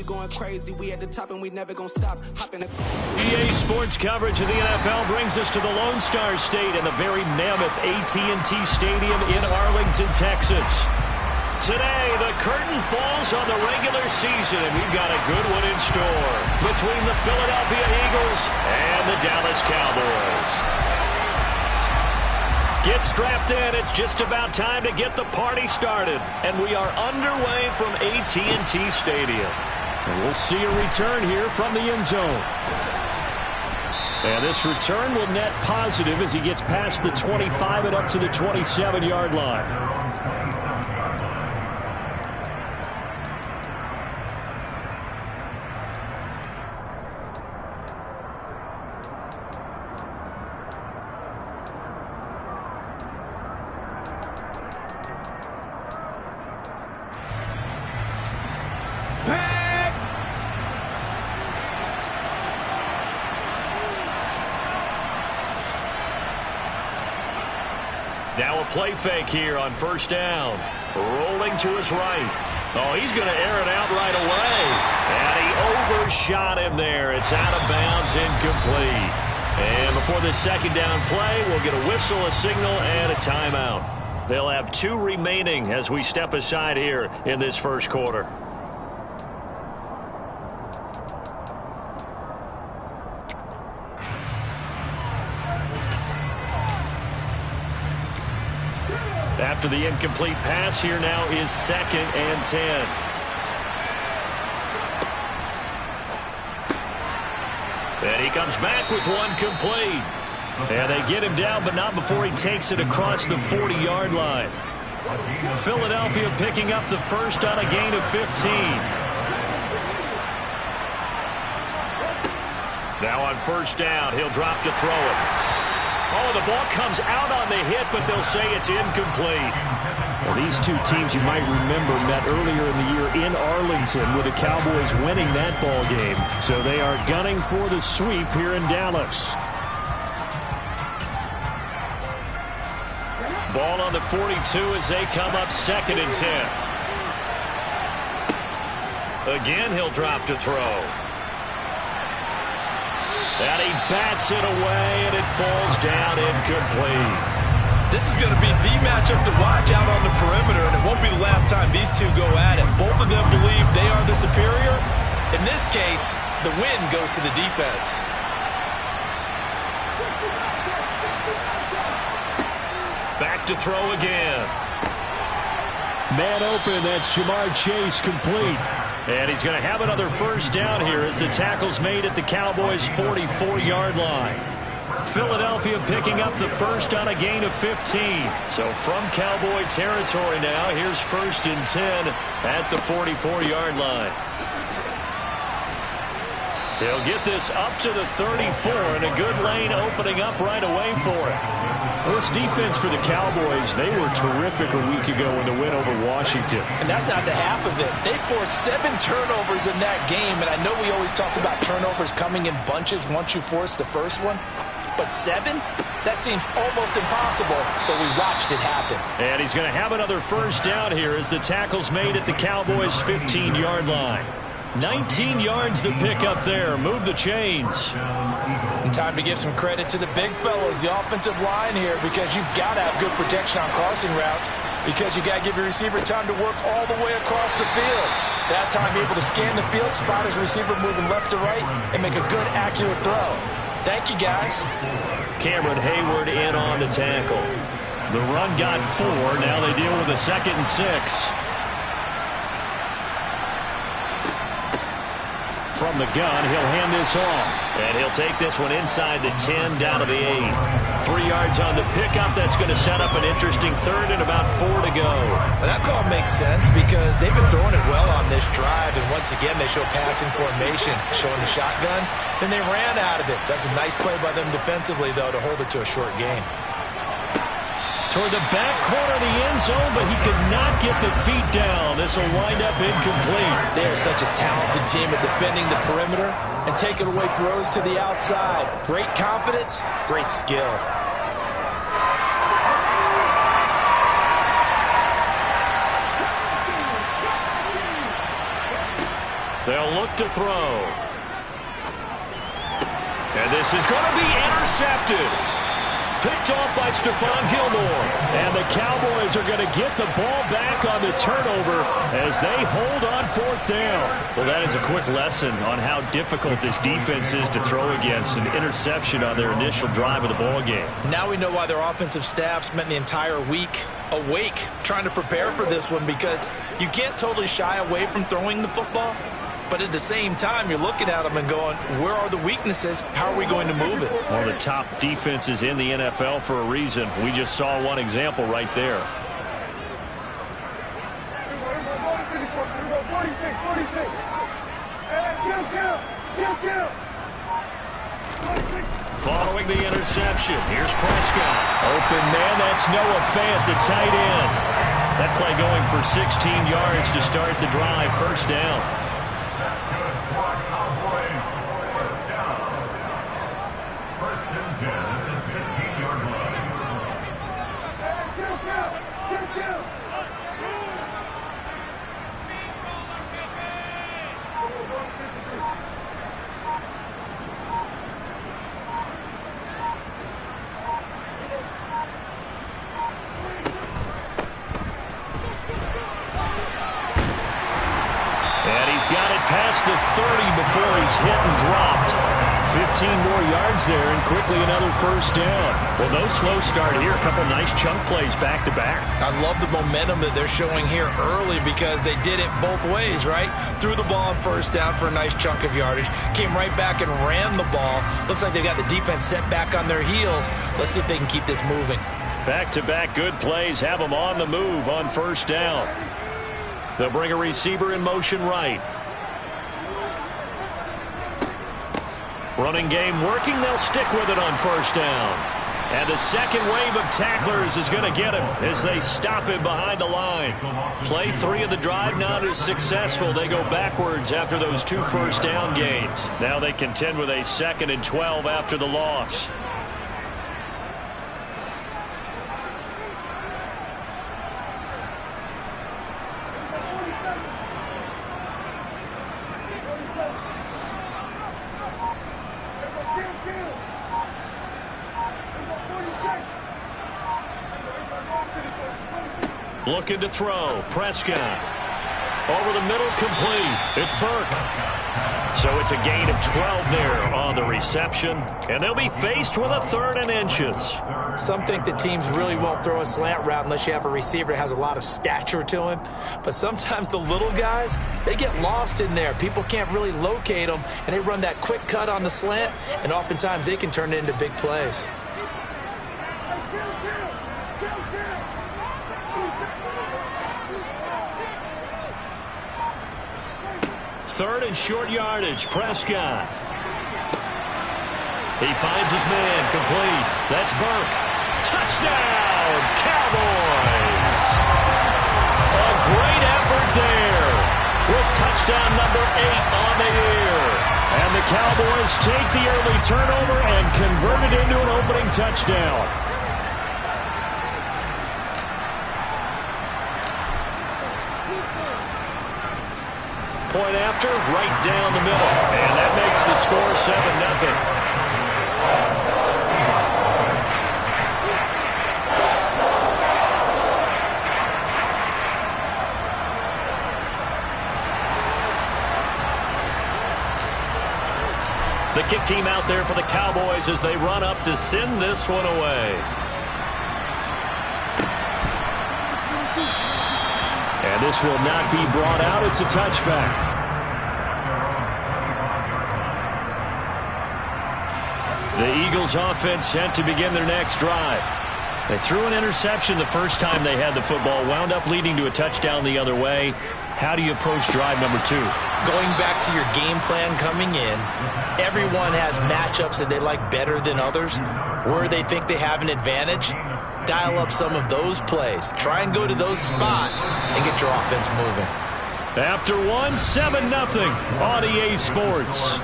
we going crazy. We at the top and we never gonna stop. Hopping EA Sports coverage of the NFL brings us to the Lone Star State and the very mammoth AT&T Stadium in Arlington, Texas. Today, the curtain falls on the regular season, and we've got a good one in store between the Philadelphia Eagles and the Dallas Cowboys. Get strapped in. It's just about time to get the party started. And we are underway from AT&T Stadium. And we'll see a return here from the end zone. And this return will net positive as he gets past the 25 and up to the 27-yard line. Now a play fake here on first down. Rolling to his right. Oh, he's going to air it out right away. And he overshot him there. It's out of bounds, incomplete. And before the second down play, we'll get a whistle, a signal, and a timeout. They'll have 2 remaining as we step aside here in this first quarter. After the incomplete pass, here now is 2nd and 10. And he comes back with one complete. And they get him down, but not before he takes it across the 40-yard line. Philadelphia picking up the first on a gain of 15. Now on first down, he'll drop to throw it. Oh, the ball comes out on the hit, but they'll say it's incomplete. Well, these two teams, you might remember, met earlier in the year in Arlington with the Cowboys winning that ball game. So they are gunning for the sweep here in Dallas. Ball on the 42 as they come up 2nd and 10. Again, he'll drop to throw. And he bats it away, and it falls down incomplete. This is going to be the matchup to watch out on the perimeter, and it won't be the last time these two go at it. Both of them believe they are the superior. In this case, the win goes to the defense. Back to throw again. Man open, that's Jamar Chase, complete. And he's going to have another first down here as the tackle's made at the Cowboys' 44-yard line. Philadelphia picking up the first on a gain of 15. So from Cowboy territory now, here's 1st and 10 at the 44-yard line. He'll get this up to the 34, and a good lane opening up right away for it. Well, this defense for the Cowboys, they were terrific a week ago in the win over Washington. And that's not the half of it. They forced 7 turnovers in that game, and I know we always talk about turnovers coming in bunches once you force the first one. But 7? That seems almost impossible, but we watched it happen. And he's going to have another first down here as the tackle's made at the Cowboys' 15-yard line. 19 yards to pick up there. Move the chains. And time to give some credit to the big fellows, the offensive line here, because you've got to have good protection on crossing routes, because you got to give your receiver time to work all the way across the field. That time able to scan the field, spot his receiver moving left to right, and make a good, accurate throw. Thank you, guys. Cameron Hayward in on the tackle. The run got 4. Now they deal with a 2nd and 6. From the gun, he'll hand this off. And he'll take this one inside the 10, down to the 8. 3 yards on the pickup. That's going to set up an interesting 3rd and about 4 to go. Well, that call makes sense because they've been throwing it well on this drive. And once again, they show passing formation, showing the shotgun. Then they ran out of it. That's a nice play by them defensively, though, to hold it to a short game. Toward the back corner of the end zone, but he could not get the feet down. This will wind up incomplete. They are such a talented team at defending the perimeter and taking away throws to the outside. Great confidence, great skill. They'll to throw. And this is going to be intercepted. Picked off by Stephon Gilmore. And the Cowboys are going to get the ball back on the turnover as they hold on 4th down. Well, that is a quick lesson on how difficult this defense is to throw against. An interception on their initial drive of the ball game. Now we know why their offensive staff spent the entire week awake trying to prepare for this one, because you can't totally shy away from throwing the football. But at the same time, you're looking at them and going, where are the weaknesses? How are we going to move it? One of the top defenses in the NFL for a reason. We just saw one example right there. Following the interception, here's Prescott. Open man, that's Noah Fant, the tight end. That play going for 16 yards to start the drive, 1st down. Past the 30 before he's hit and dropped. 15 more yards there, and quickly another 1st down. Well, no slow start here. A couple nice chunk plays back-to-back. I love the momentum that they're showing here early, because they did it both ways, right? Threw the ball on 1st down for a nice chunk of yardage. Came right back and ran the ball. Looks like they've got the defense set back on their heels. Let's see if they can keep this moving. Back-to-back good plays have them on the move on 1st down. They'll bring a receiver in motion right. Running game working. They'll stick with it on 1st down. And the second wave of tacklers is going to get him as they stop him behind the line. Play 3 of the drive not as successful. They go backwards after those 2 1st down gains. Now they contend with a 2nd and 12 after the loss. Looking to throw. Prescott. Over the middle, complete. It's Burke. So it's a gain of 12 there on the reception. And they'll be faced with a 3rd and inches. Some think that teams really won't throw a slant route unless you have a receiver that has a lot of stature to him. But sometimes the little guys, they get lost in there. People can't really locate them, and they run that quick cut on the slant, and oftentimes they can turn it into big plays. Third and short yardage. Prescott. He finds his man. Complete. That's Burke. Touchdown, Cowboys. A great effort there with touchdown number 8 on the year. And the Cowboys take the early turnover and convert it into an opening touchdown. Point after, right down the middle. And that makes the score 7-0. The kick team out there for the Cowboys as they run up to send this one away. And this will not be brought out. It's a touchback. The Eagles offense set to begin their next drive. They threw an interception the first time they had the football, wound up leading to a touchdown the other way. How do you approach drive number 2? Going back to your game plan coming in, everyone has matchups that they like better than others, where they think they have an advantage. Dial up some of those plays. Try and go to those spots and get your offense moving. After one, 7-0 on EA Sports.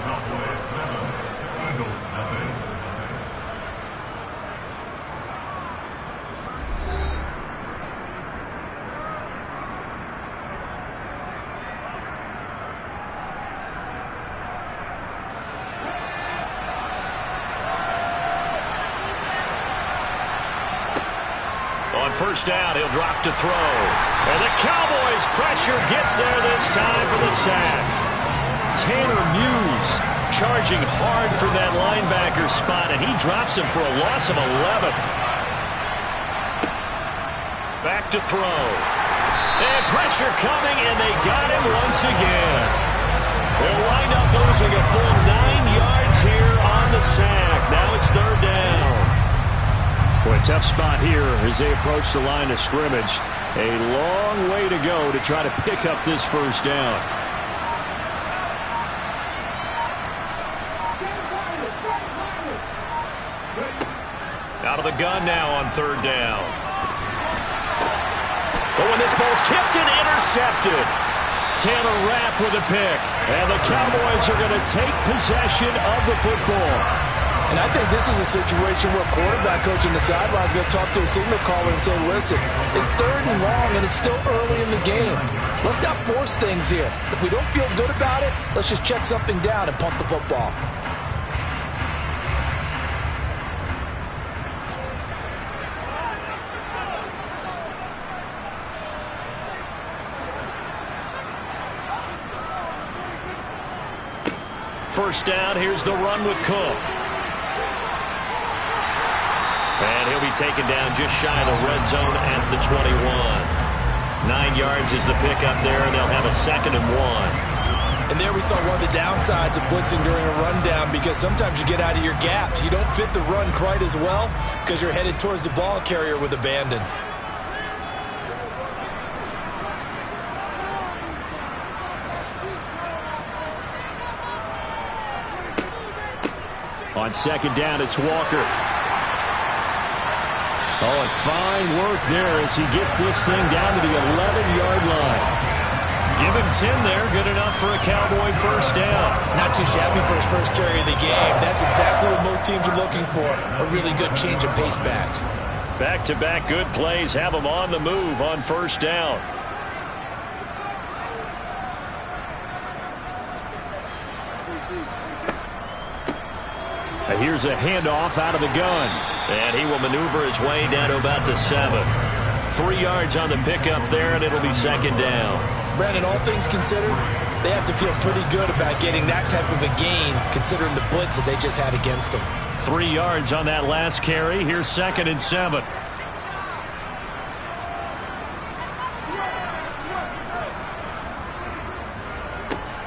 On first down, he'll drop to throw. And the Cowboys' pressure gets there this time for the sack. Tanner Muse charging hard from that linebacker spot, and he drops him for a loss of 11. Back to throw. And pressure coming, and they got him once again. They'll wind up losing a full 9 yards here on the sack. Now it's third down. Boy, a tough spot here as they approach the line of scrimmage. A long way to go to try to pick up this first down. Out of the gun now on third down. But when this ball's tipped and intercepted, Taylor Rapp with a pick. And the Cowboys are going to take possession of the football. And I think this is a situation where a quarterback coach in the sideline is going to talk to a signal caller and say, listen, it's third and long and it's still early in the game. Let's not force things here. If we don't feel good about it, let's just check something down and punt the football. First down, here's the run with Cook. And he'll be taken down just shy of the red zone at the 21. 9 yards is the pickup there, and they'll have a 2nd and 1. And there we saw one of the downsides of blitzing during a rundown, because sometimes you get out of your gaps. You don't fit the run quite as well because you're headed towards the ball carrier with abandon. On second down, it's Walker. Oh, and fine work there as he gets this thing down to the 11-yard line. Give him 10 there, good enough for a Cowboy first down. Not too shabby for his first carry of the game. That's exactly what most teams are looking for, a really good change of pace back. Back-to-back good plays have him on the move on first down. Here's a handoff out of the gun. And he will maneuver his way down to about the 7. 3 yards on the pickup there, and it'll be second down. Brandon, all things considered, they have to feel pretty good about getting that type of a gain, considering the blitz that they just had against them. 3 yards on that last carry. Here's 2nd and 7.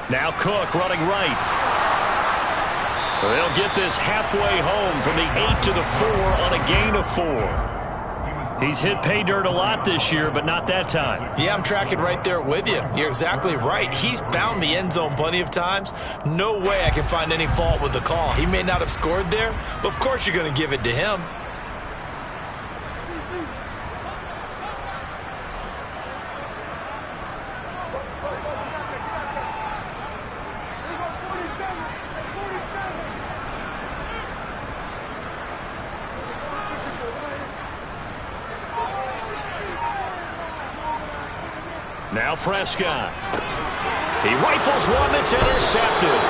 Now Cook running right. They'll get this halfway home from the 8 to the 4 on a gain of 4. He's hit pay dirt a lot this year, but not that time. Yeah, I'm tracking right there with you. You're exactly right. He's found the end zone plenty of times. No way I can find any fault with the call. He may not have scored there, but of course you're going to give it to him. Now Prescott. He rifles one that's intercepted.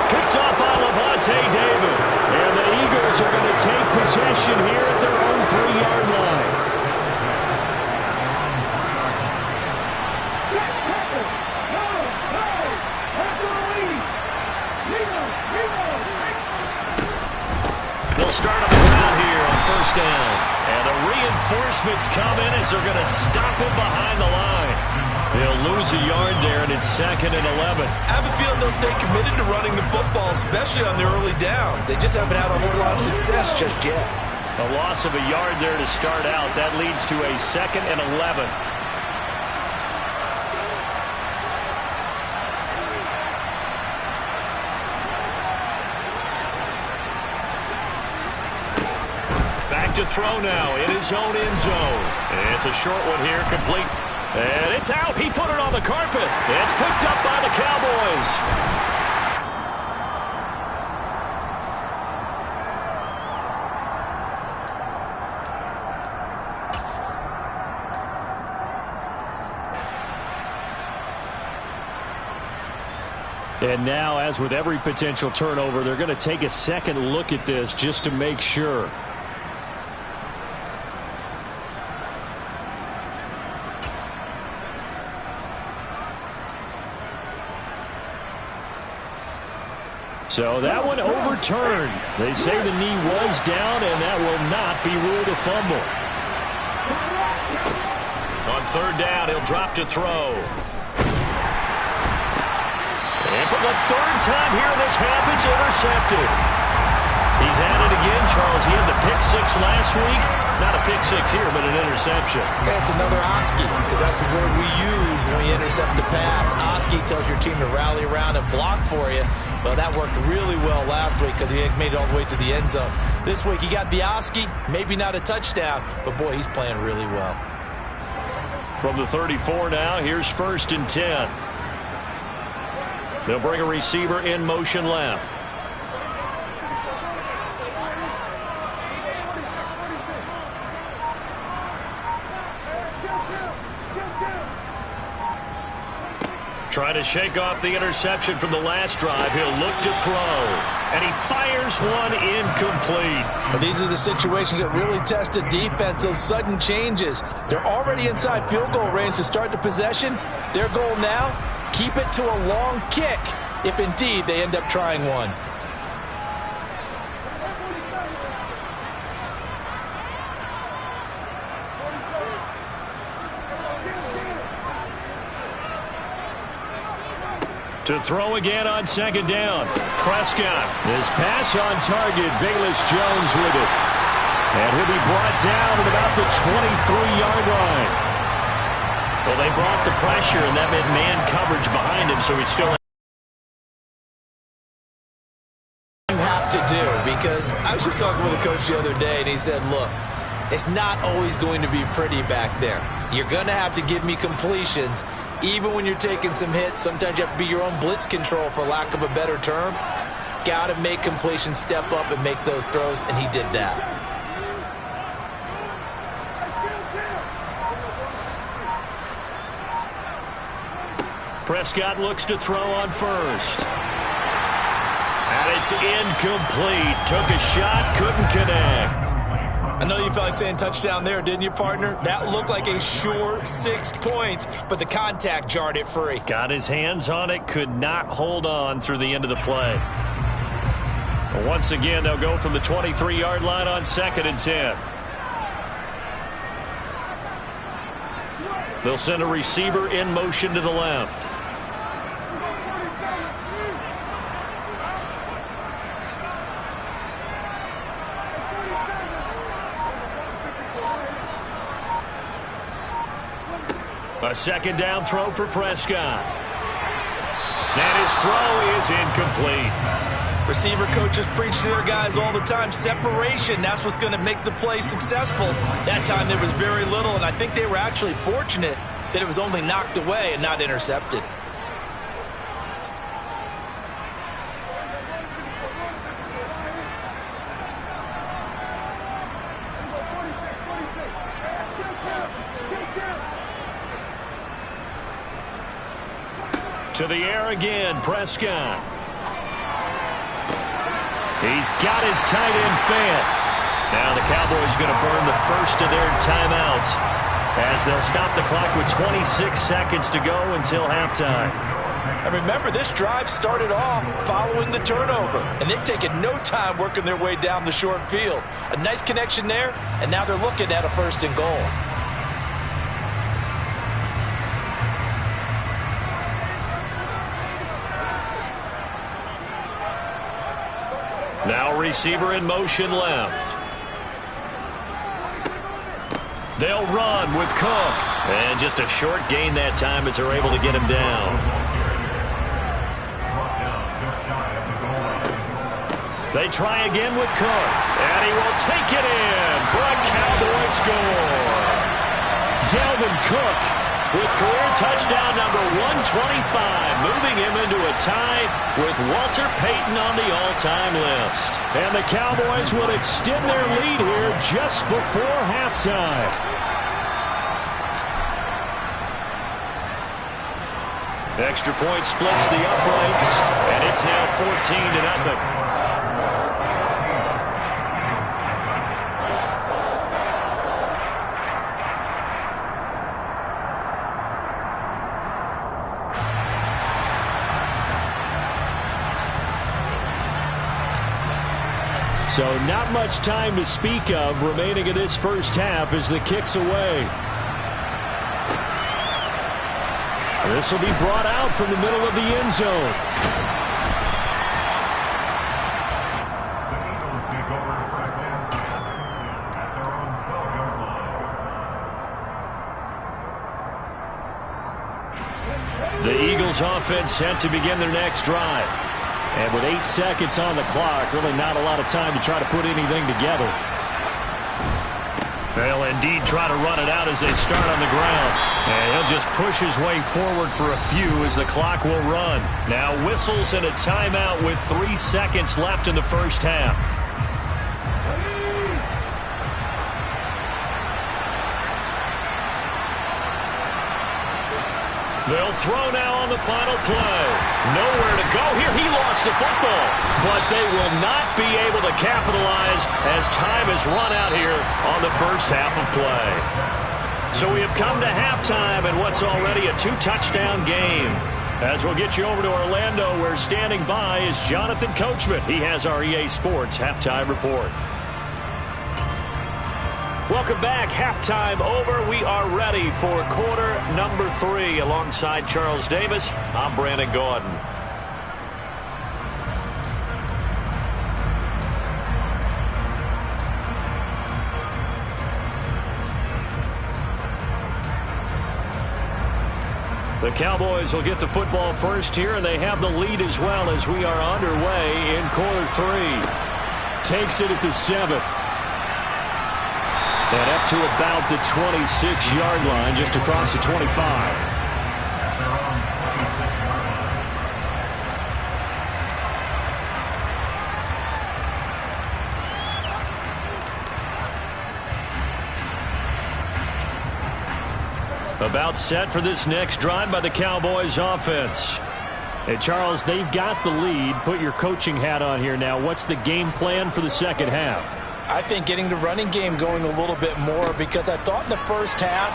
Picked up by Lavonte David. And the Eagles are going to take possession here at their own 3-yard line. They'll start on the ground here on first down. And the reinforcements come in as they're going to stop him behind the line. They'll lose a yard there, and it's 2nd and 11. I have a feeling they'll stay committed to running the football, especially on the early downs. They just haven't had a whole lot of success just yet. A loss of a yard there to start out. That leads to a 2nd and 11. Back to throw now in his own end zone. It's a short one here, complete. And it's out. He put it on the carpet. It's picked up by the Cowboys. And now, as with every potential turnover, they're going to take a second look at this just to make sure. So that one overturned. They say the knee was down, and that will not be ruled a fumble. On third down, he'll drop to throw. And for the third time here in this half, it's intercepted. He's at it again, Charles. He had the pick six last week. Not a pick six here, but an interception. Yeah, it's another Oski, because that's the word we use when we intercept the pass. Oski tells your team to rally around and block for you. Well, that worked really well last week because he had made it all the way to the end zone. This week, he got the Oski, maybe not a touchdown, but boy, he's playing really well. From the 34 now, here's 1st and 10. They'll bring a receiver in motion left. Trying to shake off the interception from the last drive. He'll look to throw. And he fires one incomplete. Well, these are the situations that really test a defense, those sudden changes. They're already inside field goal range to start the possession. Their goal now, keep it to a long kick, if indeed they end up trying one. To throw again on 2nd down. Prescott. His pass on target. Velus Jones with it. And he'll be brought down at about the 23-yard line. Well, they brought the pressure, and that meant man coverage behind him, so he's still... You have to do, because I was just talking with a coach the other day, and he said, look, it's not always going to be pretty back there. You're going to have to give me completions. Even when you're taking some hits, sometimes you have to be your own blitz control, for lack of a better term. Got to make completions, step up and make those throws, and he did that. Prescott looks to throw on 1st. And it's incomplete. Took a shot, couldn't connect. I know you felt like saying touchdown there, didn't you, partner? That looked like a sure 6 points, but the contact jarred it free. Got his hands on it, could not hold on through the end of the play. Well, once again, they'll go from the 23-yard line on 2nd and 10. They'll send a receiver in motion to the left. A 2nd down throw for Prescott. And his throw is incomplete. Receiver coaches preach to their guys all the time. Separation, that's what's going to make the play successful. That time there was very little, and I think they were actually fortunate that it was only knocked away and not intercepted. To the air again, Prescott. He's got his tight end Fant. Now the Cowboys going to burn the first of their timeouts as they'll stop the clock with 26 seconds to go until halftime. And remember, this drive started off following the turnover, and they've taken no time working their way down the short field. A nice connection there, and now they're looking at a 1st and goal. Now receiver in motion left. They'll run with Cook. And just a short gain that time as they're able to get him down. They try again with Cook. And he will take it in for a Cowboy score. Dalvin Cook with career touchdown number 125, moving him into a tie with Walter Payton on the all-time list. And the Cowboys will extend their lead here just before halftime. Extra point splits the uprights, and it's now 14-0. So not much time to speak of remaining in this first half as the kick's away. This will be brought out from the middle of the end zone. The Eagles offense set to begin their next drive. And with 8 seconds on the clock, really not a lot of time to try to put anything together. They'll indeed try to run it out as they start on the ground. And he'll just push his way forward for a few as the clock will run. Now whistles and a timeout with 3 seconds left in the first half. They'll throw now on the final play. Nowhere to go here. He lost the football. But they will not be able to capitalize as time has run out here on the first half of play. So we have come to halftime in what's already a 2-touchdown game. As we'll get you over to Orlando, where standing by is Jonathan Coachman. He has our EA Sports halftime report. Welcome back. Halftime over. We are ready for quarter number 3. Alongside Charles Davis, I'm Brandon Gordon. The Cowboys will get the football first here, and they have the lead as well as we are underway in quarter 3. Takes it at the 7. And up to about the 26-yard line, just across the 25. About set for this next drive by the Cowboys offense. Hey, Charles, they've got the lead. Put your coaching hat on here now. What's the game plan for the second half? I think getting the running game going a little bit more, because I thought in the first half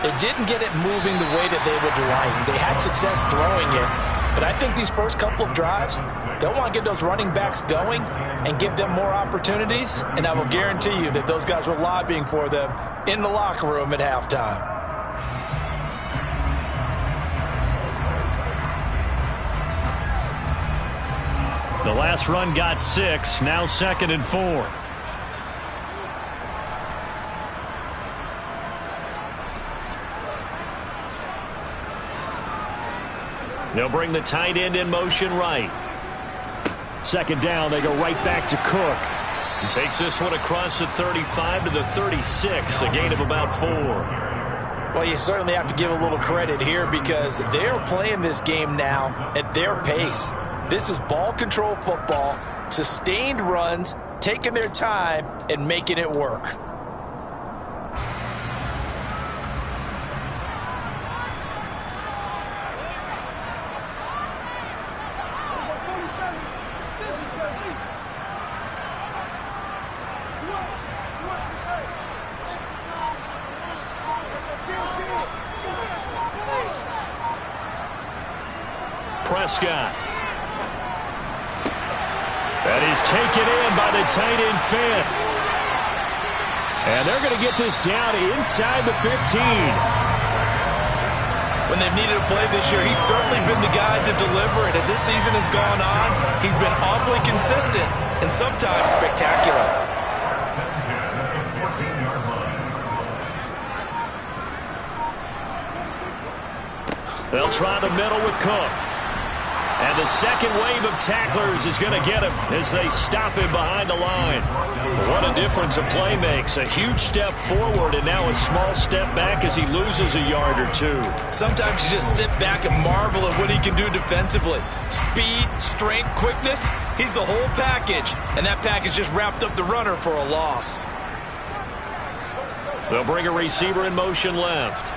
it didn't get it moving the way that they would like. They had success throwing it, but I think these first couple of drives, they'll want to get those running backs going and give them more opportunities, and I will guarantee you that those guys were lobbying for them in the locker room at halftime. The last run got 6, now 2nd and 4. They'll bring the tight end in motion right. 2nd down, they go right back to Cook. And takes this one across the 35 to the 36, a gain of about 4. Well, you certainly have to give a little credit here, because they're playing this game now at their pace. This is ball control football, sustained runs, taking their time and making it work. Prescott. That is taken in by the tight end Fant. And they're going to get this down inside the 15. When they've needed a play this year, he's certainly been the guy to deliver it. As this season has gone on, he's been awfully consistent and sometimes spectacular. They'll try the middle with Cook. And the second wave of tacklers is going to get him as they stop him behind the line. What a difference a play makes. A huge step forward and now a small step back as he loses a yard or 2. Sometimes you just sit back and marvel at what he can do defensively. Speed, strength, quickness, he's the whole package. And that package just wrapped up the runner for a loss. They'll bring a receiver in motion left.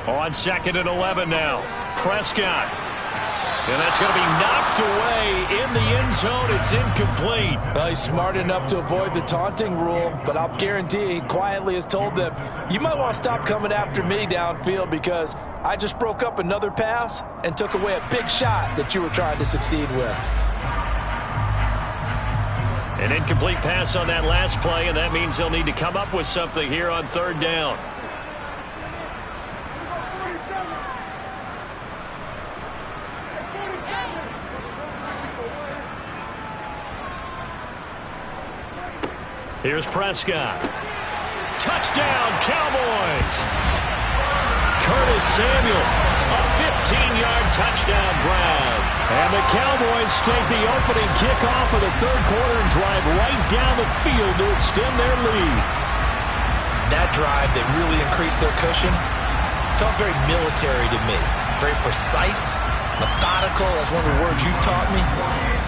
On 2nd and 11 now. Prescott. And that's going to be knocked away in the end zone. It's incomplete. Well, he's smart enough to avoid the taunting rule, but I'll guarantee he quietly has told them, you might want to stop coming after me downfield, because I just broke up another pass and took away a big shot that you were trying to succeed with. An incomplete pass on that last play, and that means they'll need to come up with something here on third down. Here's Prescott. Touchdown, Cowboys! Curtis Samuel, a 15-yard touchdown grab. And the Cowboys take the opening kickoff of the third quarter and drive right down the field to extend their lead. That drive that really increased their cushion felt very military to me. Very precise, methodical, that's one of the words you've taught me.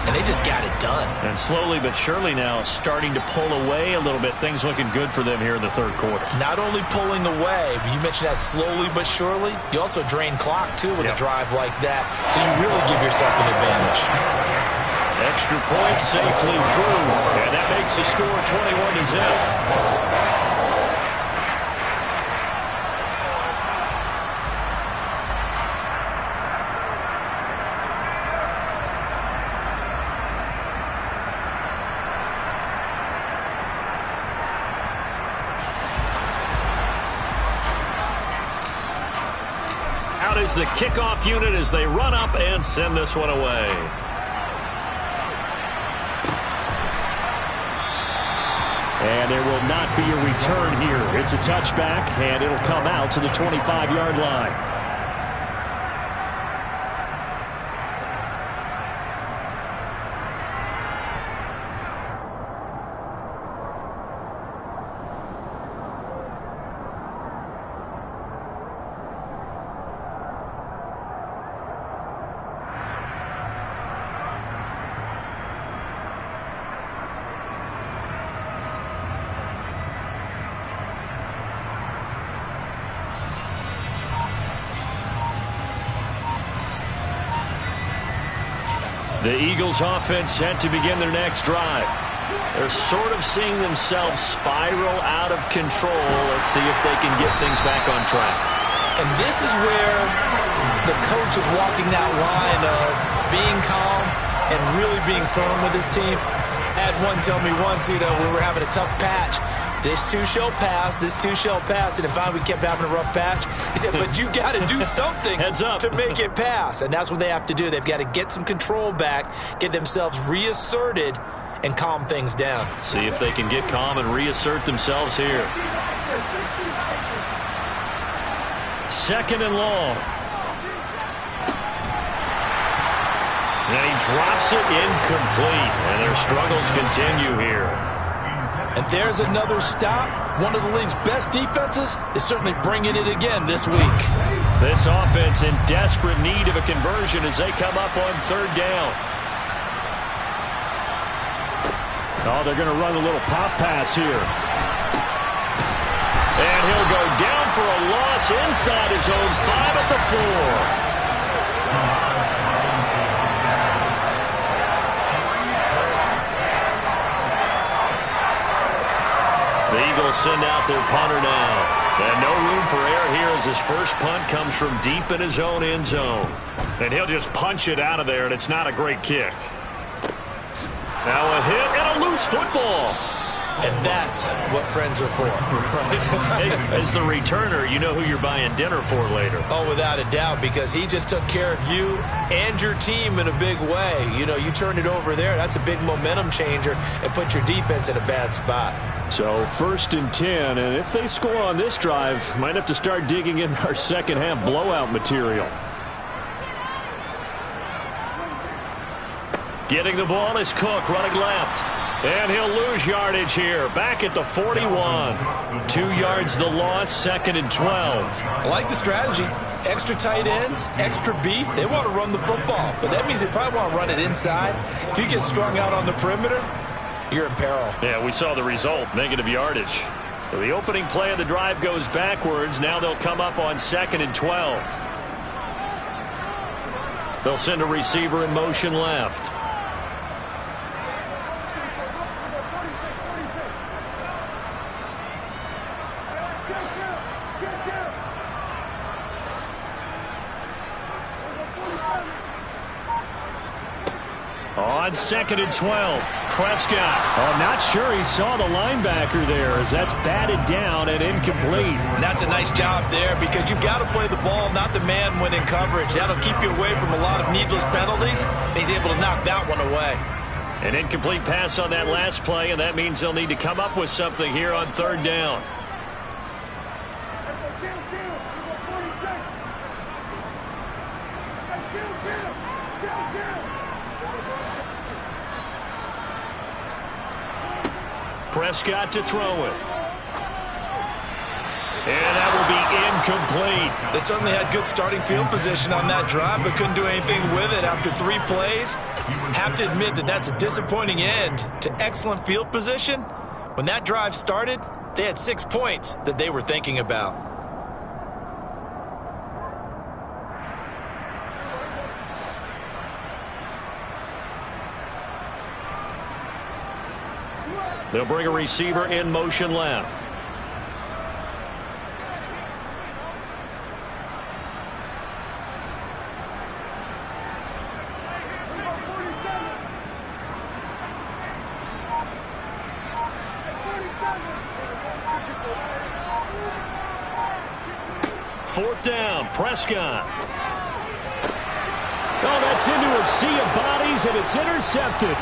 And they just got it done. And slowly but surely now starting to pull away a little bit. Things looking good for them here in the third quarter. Not only pulling away, but you mentioned that slowly but surely. You also drain clock, too, with a drive like that. So you really give yourself an advantage. Extra point safely through. And that makes the score 21-0. Is the kickoff unit as they run up and send this one away. And there will not be a return here. It's a touchback, and it'll come out to the 25-yard line. The Eagles offense set to begin their next drive. They're sort of seeing themselves spiral out of control. Let's see if they can get things back on track. And this is where the coach is walking that line of being calm and really being firm with his team. I had one tell me once, we were having a tough patch. This too shall pass, this too shall pass. And if we kept having a rough patch, he said, but you got to do something to make it pass. And that's what they have to do. They've got to get some control back, get themselves reasserted, and calm things down. See if they can get calm and reassert themselves here. Second and long. And he drops it incomplete. And their struggles continue here. And there's another stop. One of the league's best defenses is certainly bringing it again this week. This offense in desperate need of a conversion as they come up on third down. Oh, they're going to run a little pop pass here. And he'll go down for a loss inside his own 5 at the 4. The Eagles send out their punter now. And no room for error here as his first punt comes from deep in his own end zone. And he'll just punch it out of there, and it's not a great kick. Now a hit and a loose football. And that's what friends are for. Hey, as the returner, you know who you're buying dinner for later. Oh, without a doubt, because he just took care of you and your team in a big way. You know, you turned it over there. That's a big momentum changer and put your defense in a bad spot. So 1st and 10, and if they score on this drive, might have to start digging in our second half blowout material. Getting the ball is Cook running left. And he'll lose yardage here. Back at the 41. 2 yards the loss, 2nd and 12. I like the strategy. Extra tight ends, extra beef. They want to run the football. But that means they probably want to run it inside. If you get strung out on the perimeter, you're in peril. Yeah, we saw the result, negative yardage. So the opening play of the drive goes backwards. Now they'll come up on 2nd and 12. They'll send a receiver in motion left. On 2nd and 12, Prescott. I'm not sure he saw the linebacker there as that's batted down and incomplete. And that's a nice job there because you've got to play the ball, not the man when in coverage. That'll keep you away from a lot of needless penalties. He's able to knock that one away. An incomplete pass on that last play, and that means they'll need to come up with something here on 3rd down. Prescott to throw it. And that will be incomplete. They certainly had good starting field position on that drive, but couldn't do anything with it after 3 plays. Have to admit that that's a disappointing end to excellent field position. When that drive started, they had 6 points that they were thinking about. They'll bring a receiver in motion left. Fourth down, Prescott. Oh, that's into a sea of bodies, and it's intercepted.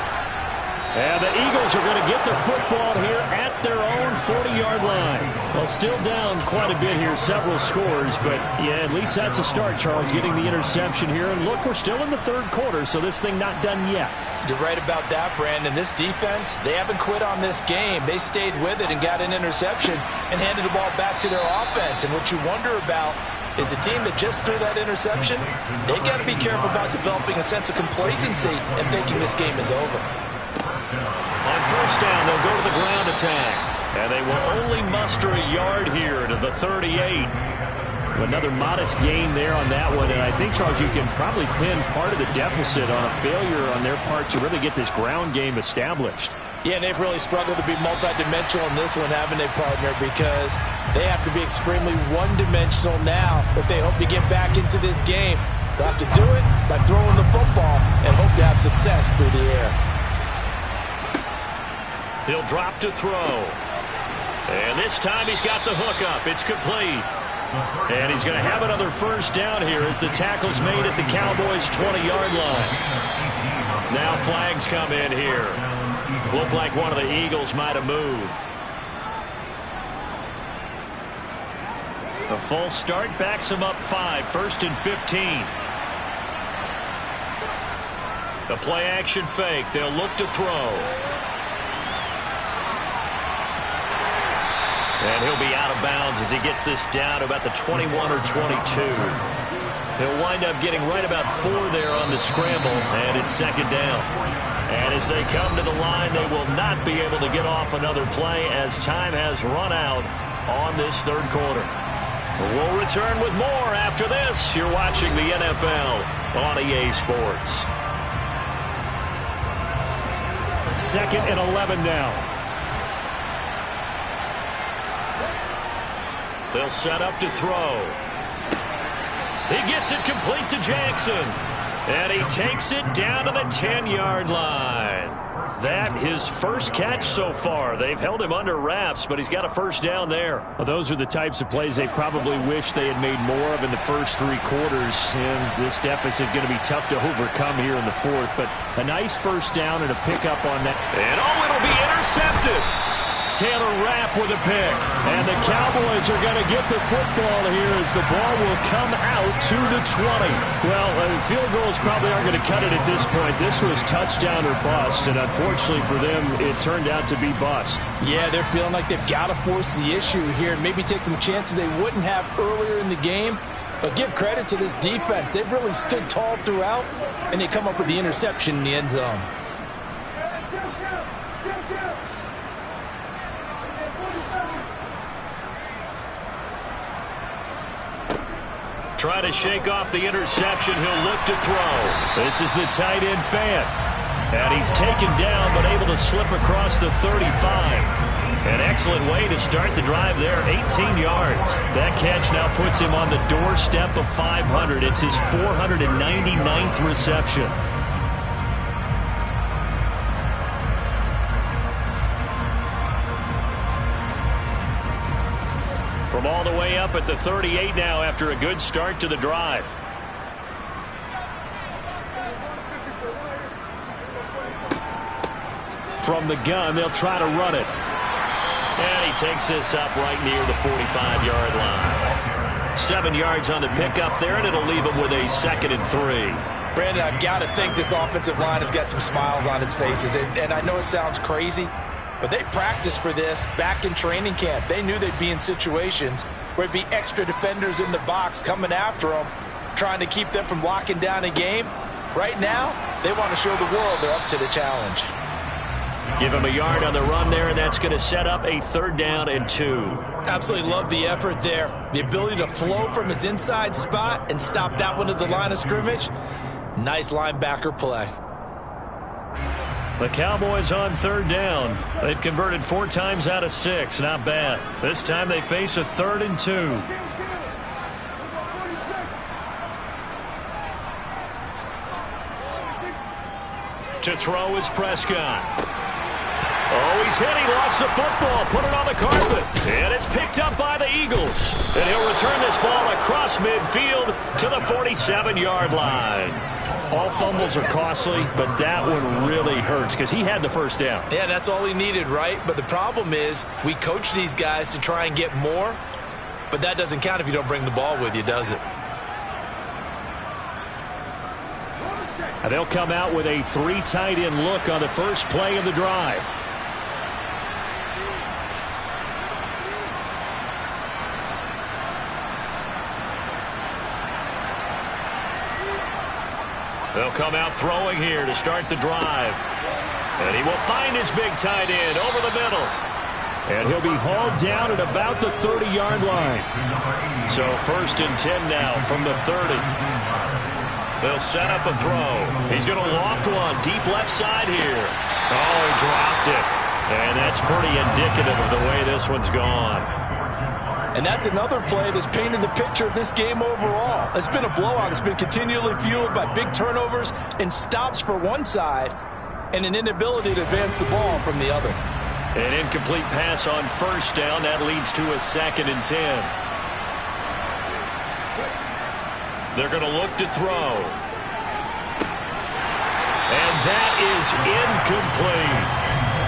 And the Eagles are going to get the football here at their own 40-yard line. Well, still down quite a bit here, several scores, but yeah, at least that's a start, Charles, getting the interception here. And look, we're still in the 3rd quarter, so this thing not done yet. You're right about that, Brandon. This defense, they haven't quit on this game. They stayed with it and got an interception and handed the ball back to their offense. And what you wonder about is the team that just threw that interception, they got to be careful about developing a sense of complacency and thinking this game is over. On 1st down, they'll go to the ground attack. And they will only muster a yard here to the 38. Another modest gain there on that one. And I think, Charles, you can probably pin part of the deficit on a failure on their part to really get this ground game established. Yeah, and they've really struggled to be multidimensional in this one, haven't they, partner? Because they have to be extremely one-dimensional now if they hope to get back into this game. They'll have to do it by throwing the football and hope to have success through the air. He'll drop to throw. And this time he's got the hook up. It's complete. And he's going to have another 1st down here as the tackle's made at the Cowboys' 20-yard line. Now flags come in here. Looked like one of the Eagles might have moved. A false start backs him up 5. 1st and 15. The play action fake. They'll look to throw. And he'll be out of bounds as he gets this down to about the 21 or 22. He'll wind up getting right about 4 there on the scramble, and it's 2nd down. And as they come to the line, they will not be able to get off another play as time has run out on this 3rd quarter. We'll return with more after this. You're watching the NFL on EA Sports. 2nd and 11 now. They'll set up to throw. He gets it complete to Jackson. And he takes it down to the 10-yard line. That his first catch so far. They've held him under wraps, but he's got a 1st down there. Well, those are the types of plays they probably wish they had made more of in the first 3 quarters. And this deficit going to be tough to overcome here in the 4th. But a nice 1st down and a pickup on that. And it'll be intercepted. Taylor Rapp with a pick. And the Cowboys are going to get the football here as the ball will come out to the 20. Well, field goals probably aren't going to cut it at this point. This was touchdown or bust, and unfortunately for them, it turned out to be bust. Yeah, they're feeling like they've got to force the issue here and maybe take some chances they wouldn't have earlier in the game. But give credit to this defense. They've really stood tall throughout, and they come up with the interception in the end zone. Try to shake off the interception. He'll look to throw. This is the tight end Fant. And he's taken down but able to slip across the 35. An excellent way to start the drive there. 18 yards. That catch now puts him on the doorstep of 500. It's his 499th reception. From all the way up at the 38 now after a good start to the drive. From the gun, they'll try to run it. And he takes this up right near the 45-yard line. 7 yards on the pickup there, and it'll leave him with a 2nd and 3. Brandon, I've got to think this offensive line has got some smiles on its faces. And I know it sounds crazy, but they practiced for this back in training camp. They knew they'd be in situations where it'd be extra defenders in the box coming after them, trying to keep them from locking down a game. Right now, they want to show the world they're up to the challenge. Give him a yard on the run there, and that's going to set up a 3rd down and 2. Absolutely love the effort there. The ability to flow from his inside spot and stop that one at the line of scrimmage. Nice linebacker play. The Cowboys on 3rd down. They've converted 4 times out of 6. Not bad. This time they face a 3rd and 2. To throw is Prescott. Oh, he's hit. He lost the football. Put it on the carpet. And it's picked up by the Eagles. And he'll return this ball across midfield to the 47-yard line. All fumbles are costly, but that one really hurts because he had the 1st down. Yeah, that's all he needed, right? But the problem is we coach these guys to try and get more, but that doesn't count if you don't bring the ball with you, does it? And they'll come out with a 3 tight end look on the first play of the drive. They'll come out throwing here to start the drive. And he will find his big tight end over the middle. And he'll be hauled down at about the 30-yard line. So 1st and 10 now from the 30. They'll set up a throw. He's going to loft one deep left side here. Oh, he dropped it. And that's pretty indicative of the way this one's gone. And that's another play that's painted the picture of this game overall. It's been a blowout. It's been continually fueled by big turnovers and stops for one side and an inability to advance the ball from the other. An incomplete pass on 1st down. That leads to a 2nd and 10. They're going to look to throw. And that is incomplete.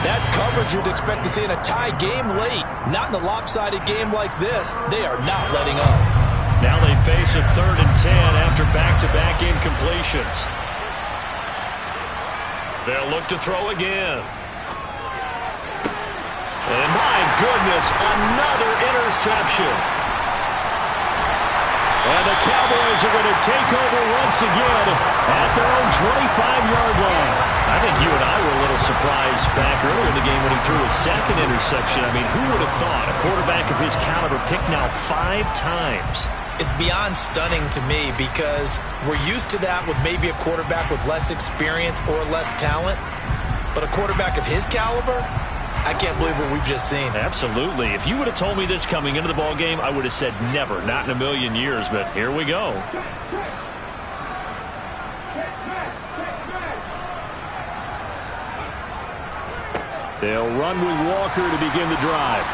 That's coverage you'd expect to see in a tie game late. Not in a lopsided game like this. They are not letting up. Now they face a 3rd and 10 after back-to-back incompletions. They'll look to throw again. And my goodness, another interception. And the Cowboys are going to take over once again at their own 25-yard line. I think you and I were a little surprised back earlier in the game when he threw his 2nd interception. I mean, who would have thought a quarterback of his caliber picked now 5 times? It's beyond stunning to me because we're used to that with maybe a quarterback with less experience or less talent. But a quarterback of his caliber, I can't believe what we've just seen. Absolutely. If you would have told me this coming into the ball game, I would have said never, not in a million years. But here we go. They'll run with Walker to begin the drive.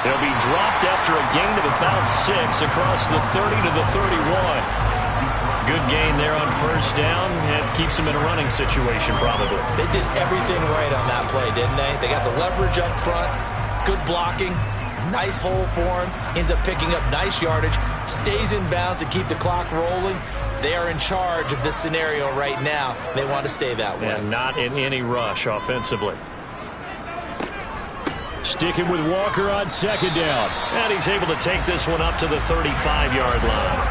They'll be dropped after a gain of about 6 across the 30 to the 31. Good gain there on 1st down, and keeps them in a running situation probably. They did everything right on that play, didn't they? They got the leverage up front, good blocking, nice hole for him, ends up picking up nice yardage, stays in bounds to keep the clock rolling. They are in charge of this scenario right now. They want to stay that way. And not in any rush offensively. Sticking with Walker on 2nd down. And he's able to take this one up to the 35-yard line.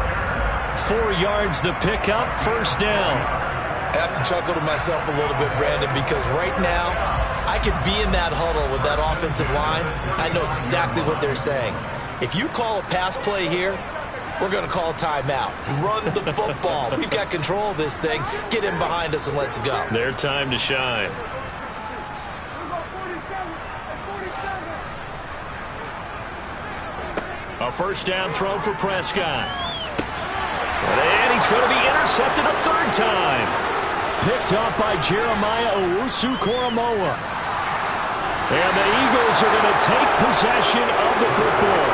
4 yards the pickup, 1st down. I have to chuckle to myself a little bit, Brandon, because right now I could be in that huddle with that offensive line. I know exactly what they're saying. If you call a pass play here, we're going to call a timeout. Run the football. We've got control of this thing. Get in behind us and let's go. Their time to shine. A 1st down throw for Prescott. And he's going to be intercepted a 3rd time. Picked up by Jeremiah Owusu-Koramoah. And the Eagles are going to take possession of the football.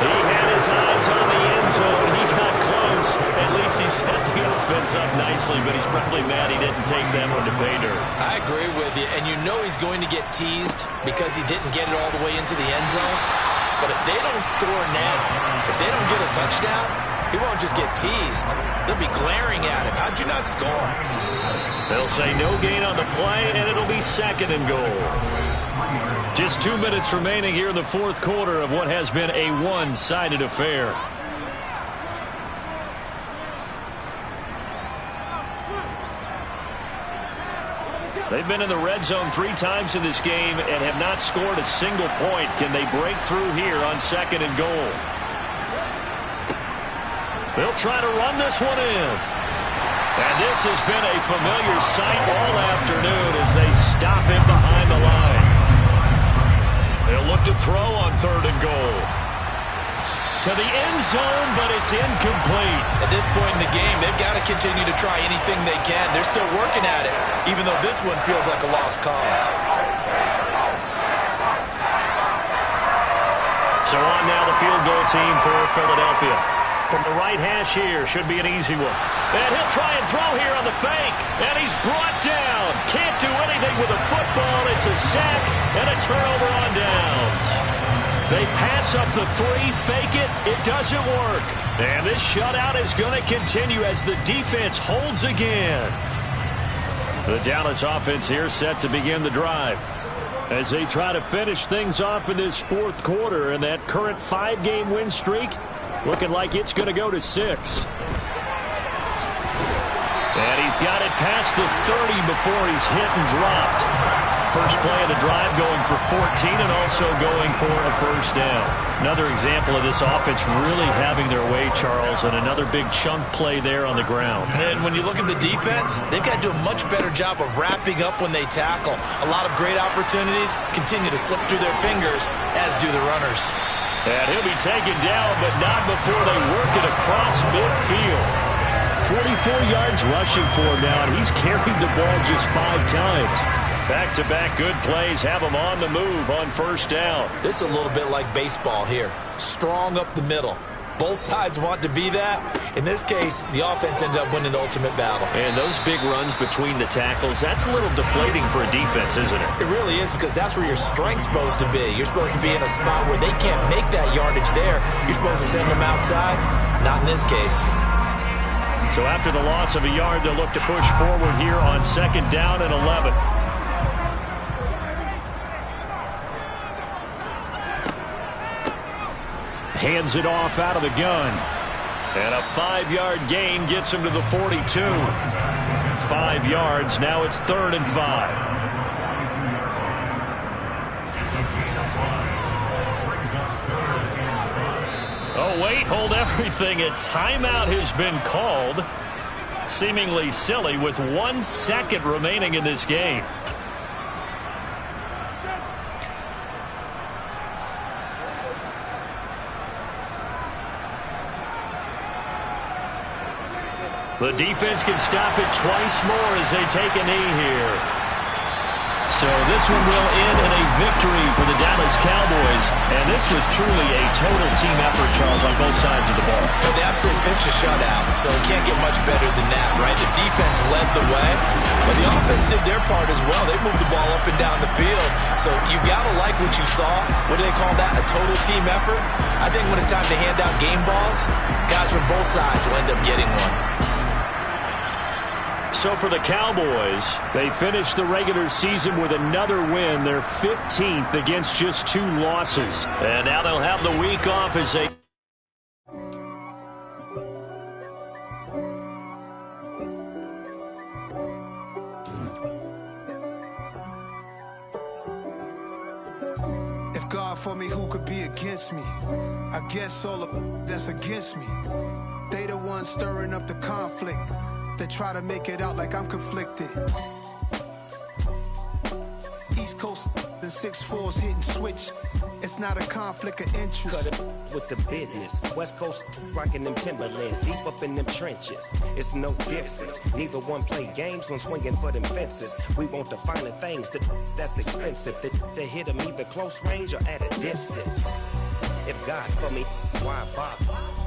He had his eyes on the end zone. He got close. At least he set the offense up nicely, but he's probably mad he didn't take that one to pay dirt. I agree with you, and you know he's going to get teased because he didn't get it all the way into the end zone. But if they don't score now, if they don't get a touchdown, he won't just get teased. They'll be glaring at him. How'd you not score? They'll say no gain on the play, and it'll be 2nd and goal. Just 2 minutes remaining here in the fourth quarter of what has been a one-sided affair. They've been in the red zone 3 times in this game and have not scored a single point. Can they break through here on 2nd and goal? They'll try to run this one in. And this has been a familiar sight all afternoon as they stop him behind the line. They'll look to throw on 3rd and goal. To the end zone, but it's incomplete. At this point in the game, they've got to continue to try anything they can. They're still working at it, even though this one feels like a lost cause. So on now the field goal team for Philadelphia. From the right hash here, should be an easy one. And he'll try and throw here on the fake. And he's brought down. Can't do anything with a football. It's a sack and a turnover on downs. They pass up the 3, fake it. It doesn't work. And this shutout is going to continue as the defense holds again. The Dallas offense here set to begin the drive as they try to finish things off in this fourth quarter, and that current 5-game win streak looking like it's going to go to 6. And he's got it past the 30 before he's hit and dropped. First play of the drive going for 14 and also going for a first down. Another example of this offense really having their way, Charles, and another big chunk play there on the ground. And when you look at the defense, they've got to do a much better job of wrapping up when they tackle. A lot of great opportunities continue to slip through their fingers, as do the runners. And he'll be taken down, but not before they work it across midfield. 44 yards rushing for him now, and he's carried the ball just 5 times. Back-to-back good plays have him on the move on first down. This is a little bit like baseball here. Strong up the middle. Both sides want to be that. In this case, the offense ended up winning the ultimate battle. And those big runs between the tackles, that's a little deflating for a defense, isn't it? It really is, because that's where your strength's supposed to be. You're supposed to be in a spot where they can't make that yardage there. You're supposed to send them outside. Not in this case. So after the loss of a yard, they'll look to push forward here on 2nd down and 11. Hands it off out of the gun. And a 5-yard gain gets him to the 42. 5 yards. Now it's 3rd and 5. Oh, wait, hold everything. A timeout has been called. Seemingly silly with 1 second remaining in this game. The defense can stop it twice more as they take a knee here. So this one will end in a victory for the Dallas Cowboys. And this was truly a total team effort, Charles, on both sides of the ball. Well, they absolutely pitched a shutout, so it can't get much better than that, right? The defense led the way, but the offense did their part as well. They moved the ball up and down the field. So you've got to like what you saw. What do they call that? A total team effort? I think when it's time to hand out game balls, guys from both sides will end up getting one. So for the Cowboys, they finished the regular season with another win, their 15th against just 2 losses. And now they'll have the week off as they... If God for me, who could be against me? I guess all of that's against me. They the ones stirring up the conflict. They try to make it out like I'm conflicted. East Coast 6'4s hitting switch. It's not a conflict of interest. Cut it with the business. West Coast rocking them Timberlands, deep up in them trenches. It's no difference. Neither one play games when swinging for them fences. We want the finer things that's expensive. They hit them either close range or at a distance. If God for me, why bother?